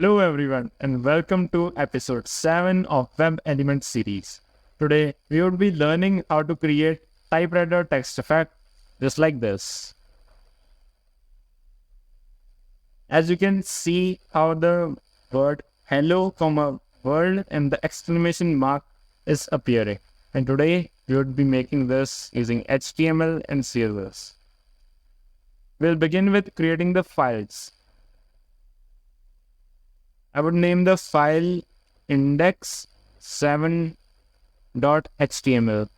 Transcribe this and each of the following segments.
Hello everyone and welcome to episode 7 of Web Element series. Today we will be learning how to create typewriter text effect just like this. As you can see how the word hello, world and the exclamation mark is appearing. And today we would be making this using HTML and CSS. We'll begin with creating the files. I would name the file index7.html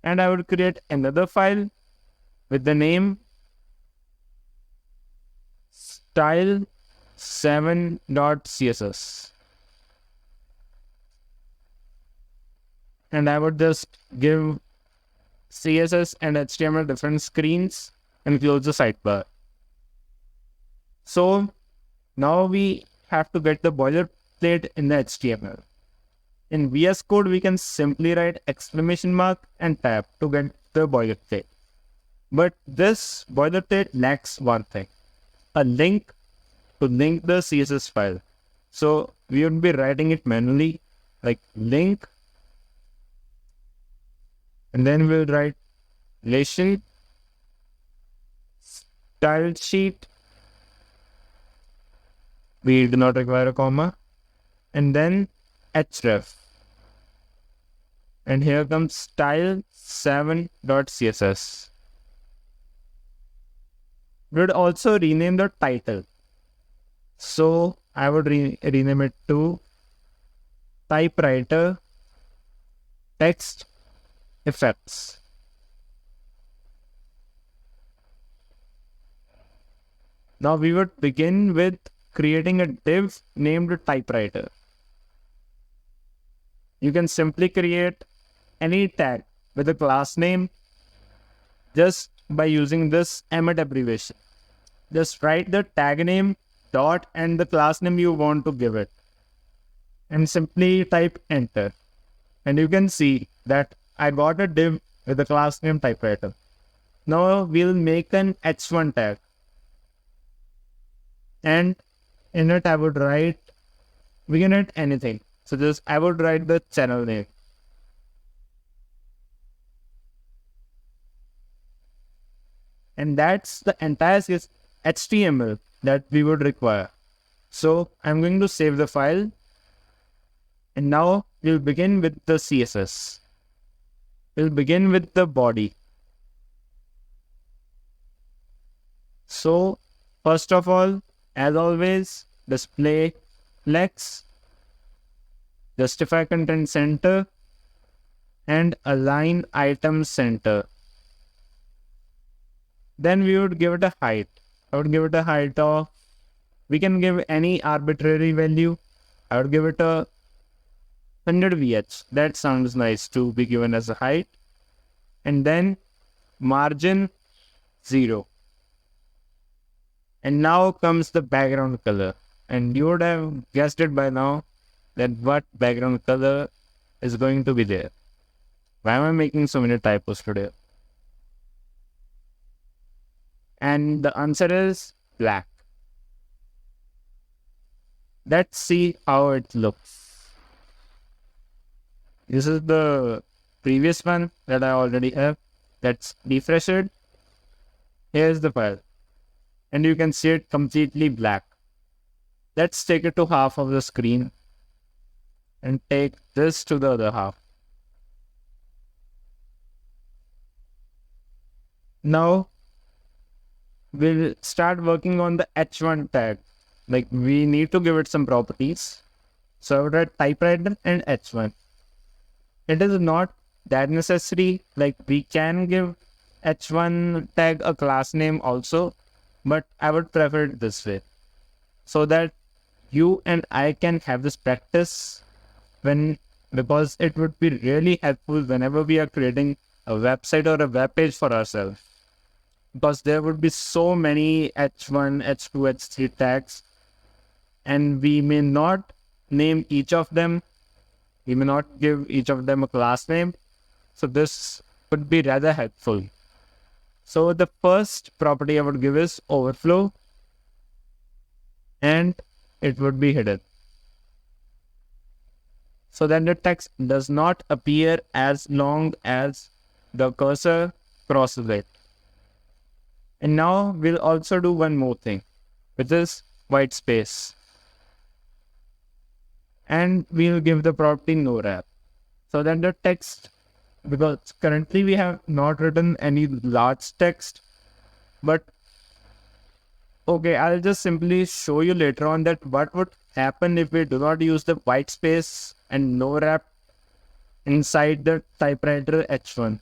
and I would create another file with the name style7.css and I would just give CSS and HTML different screens and close the sidebar. So now we have to get the boilerplate in the HTML. In VS Code, we can simply write exclamation mark and tab to get the boilerplate. But this boilerplate lacks one thing, a link to link the CSS file. So we would be writing it manually like link, and then we'll write relation style sheet. We do not require a comma, and then href. And here comes style7.css. We would also rename the title. So I would rename it to Typewriter Text Effects. Now we would begin with creating a div named Typewriter. You can simply create any tag with a class name just by using this emmet abbreviation. Just write the tag name dot and the class name you want to give it and simply type enter. And you can see that I got a div with the class name typewriter. Now we'll make an h1 tag and in it I would write, we can write anything. So just I would write the channel name. And that's the entire HTML that we would require. So I'm going to save the file. And now we'll begin with the CSS. We'll begin with the body. So first of all, as always, display flex, justify content center, and align item center. Then we would give it a height. I would give it a height of, we can give any arbitrary value. I would give it a 100 VH. That sounds nice to be given as a height. And then margin 0. And now comes the background color. And you would have guessed it by now that what background color is going to be there. Why am I making so many typos today? And the answer is black. Let's see how it looks. This is the previous one that I already have. Let's refresh it. Here's the file. And you can see it completely black. Let's take it to half of the screen and take this to the other half. Now we'll start working on the h1 tag. Like we need to give it some properties. So I would write typewriter and h1. It is not that necessary. Like we can give h1 tag a class name also, but I would prefer it this way so that you and I can have this practice because it would be really helpful whenever we are creating a website or a web page for ourselves. Because there would be so many h1, h2, h3 tags, and we may not name each of them. We may not give each of them a class name. So this could be rather helpful. So the first property I would give is overflow. and it would be hidden so that the text does not appear as long as the cursor crosses it. And now we'll also do one more thing, which is white space. And we'll give the property no wrap so that the text, because currently we have not written any large text, but okay, I'll just simply show you later on that what would happen if we do not use the white space and no wrap inside the typewriter H1.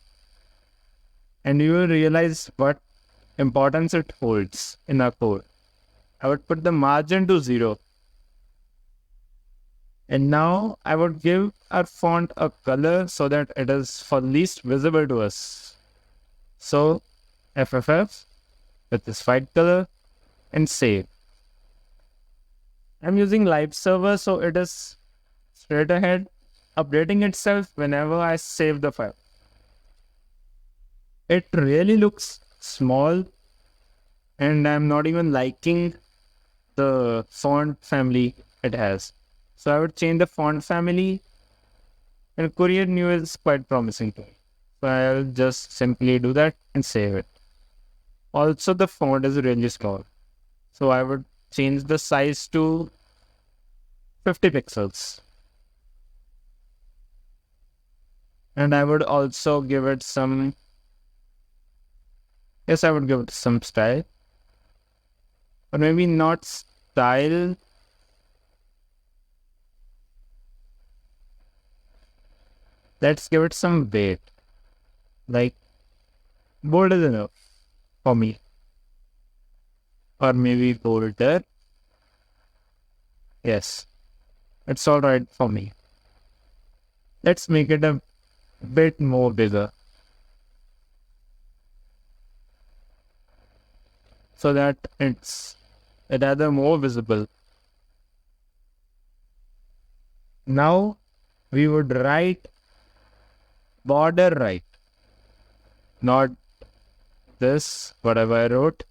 And you will realize what importance it holds in our code. I would put the margin to 0. And now I would give our font a color so that it is for least visible to us. So FFF with this white color and save. I'm using live server, so it is straight ahead updating itself whenever I save the file. It really looks small and I'm not even liking the font family it has. So I would change the font family, and Courier New is quite promising to me. So I'll just simply do that and save it. Also, the font is really small. So I would change the size to 50 pixels. And I would also give it some, yes, I would give it some style. Or maybe not style. Let's give it some weight. Like, bold is enough for me. Or maybe bolder. Yes, it's alright for me. Let's make it a bit more bigger so that it's rather more visible. Now we would write border right, not this, whatever I wrote.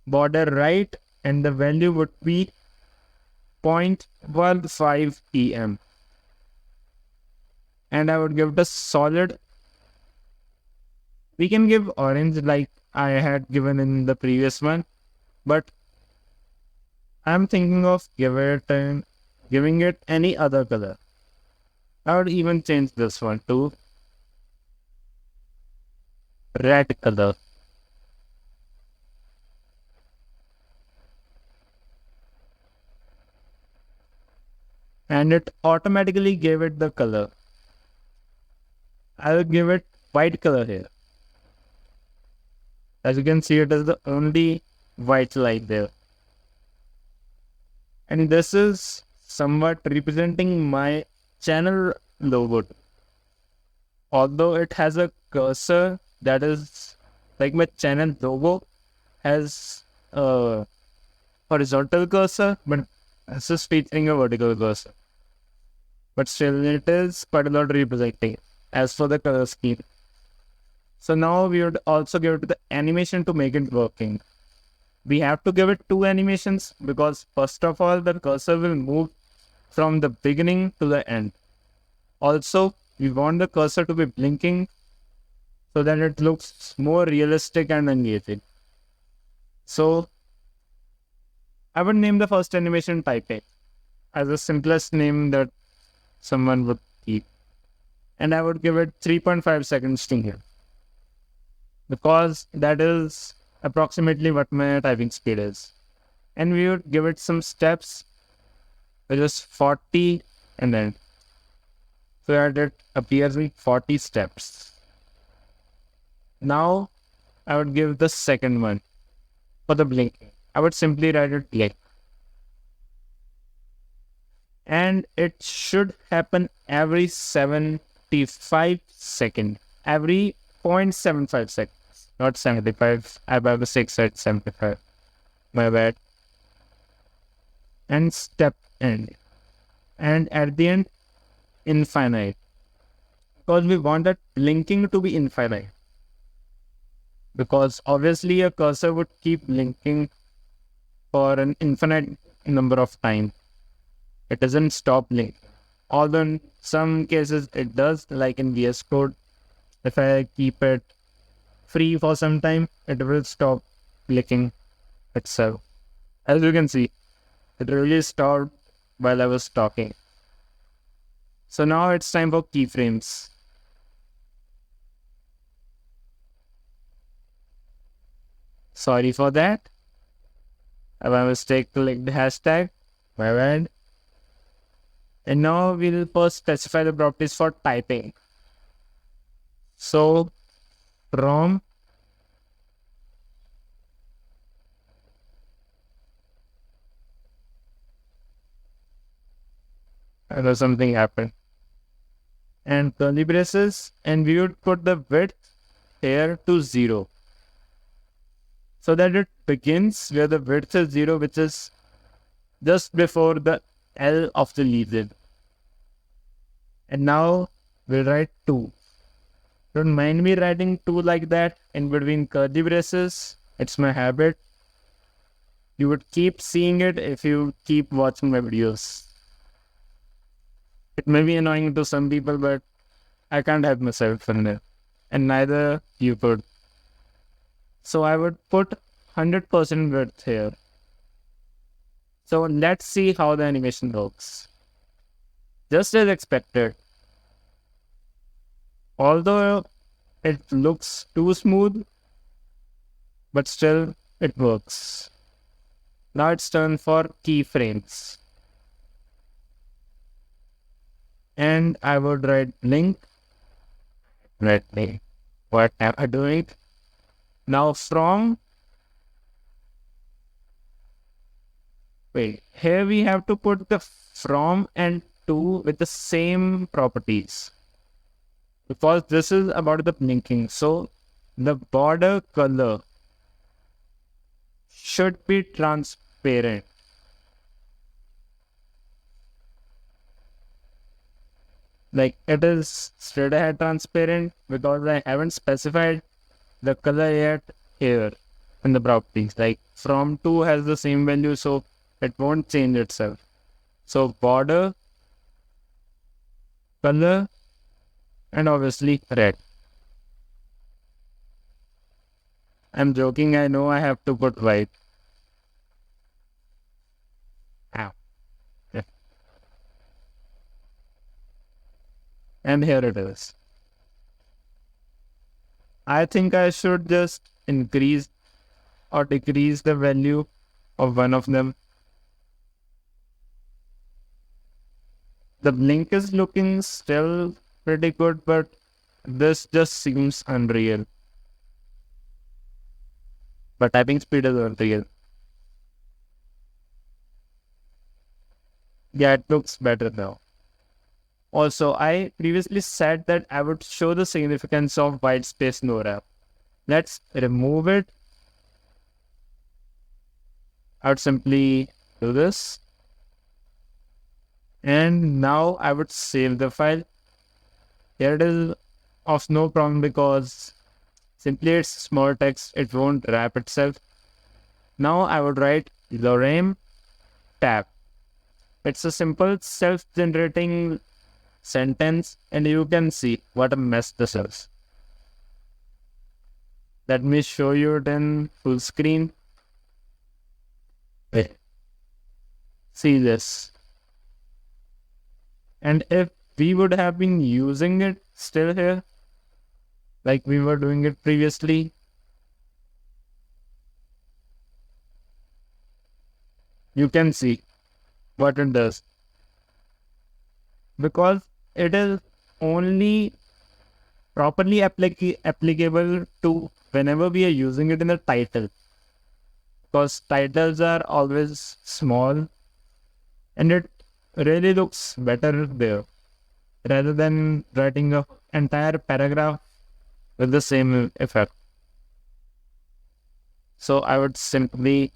Border right, and the value would be 0.15 em. And I would give it a solid. We can give orange like I had given in the previous one, but I'm thinking of giving it any other color. I would even change this one to red color. And it automatically gave it the color. I'll give it white color here. As you can see, it is the only white light there. And this is somewhat representing my channel logo. Although it has a cursor that is like my channel logo has a horizontal cursor, but this is featuring a vertical cursor. But still, it is quite a lot representing as for the color scheme. So now we would also give it the animation to make it working. We have to give it 2 animations because first of all, the cursor will move from the beginning to the end. Also, we want the cursor to be blinking so that it looks more realistic and engaging. So I would name the first animation typing as the simplest name that someone would keep. And I would give it 3.5 seconds to here, because that is approximately what my typing speed is. And we would give it some steps, which is 40 and then so that it appears in 40 steps. Now I would give the second one for the blinking. I would simply write it blink. And it should happen every 75 seconds. Every 0.75 seconds. Not 75. I have a 6 at 75. My bad. And step end. And at the end, infinite. Because we want that blinking to be infinite. Because obviously a cursor would keep blinking for an infinite number of time. It doesn't stop linking. Although in some cases it does, like in VS Code, if I keep it free for some time, it will stop clicking itself. As you can see, it really stopped while I was talking. So now it's time for keyframes. Sorry for that. My mistake, click the hashtag. My bad. And now we'll first specify the properties for typing. So from I know something happened. And curly braces, and we would put the width here to 0. So that it begins where the width is 0, which is just before the L of the lead. And now we'll write 2. Don't mind me writing 2 like that in between curly braces. It's my habit. You would keep seeing it if you keep watching my videos. It may be annoying to some people, but I can't help myself in it. And neither you could. So I would put 100% width here. So let's see how the animation works. Just as expected. Although it looks too smooth, but still it works. Now it's turn for keyframes. And I would write link. Let me. What am I doing? Now from. Wait, here we have to put the from and to with the same properties. Because this is about the blinking. So the border color should be transparent. Like it is straight ahead transparent because I haven't specified the color yet here in the properties. Like from to has the same value, so it won't change itself. So border, color, and obviously red. I'm joking, I know I have to put white. Ow. Yeah. And here it is. I think I should just increase or decrease the value of one of them. The blink is looking still pretty good, but this just seems unreal. But typing speed is unreal. Yeah, it looks better now. Also, I previously said that I would show the significance of white space no wrap. Let's remove it. I would simply do this. And now I would save the file. Here it is of no problem because simply it's small text. It won't wrap itself. Now I would write lorem tab. It's a simple self-generating sentence and you can see what a mess this is. Let me show you it in full screen. Wait. See this. And if we would have been using it still here, like we were doing it previously, you can see what it does. Because it is only properly applicable to whenever we are using it in the title. Because titles are always small and it really looks better there rather than writing an entire paragraph with the same effect. So I would simply,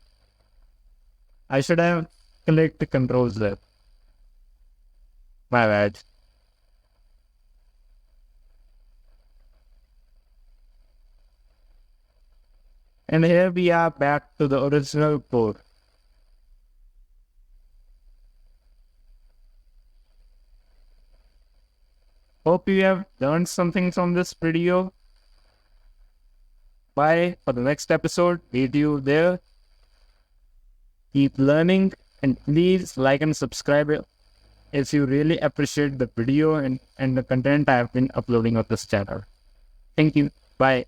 I should have clicked controls there. My bad. And here we are back to the original code. Hope you have learned something from this video. Bye for the next episode. Meet you there. Keep learning, and please like and subscribe if you really appreciate the video and the content I have been uploading on this channel. Thank you. Bye.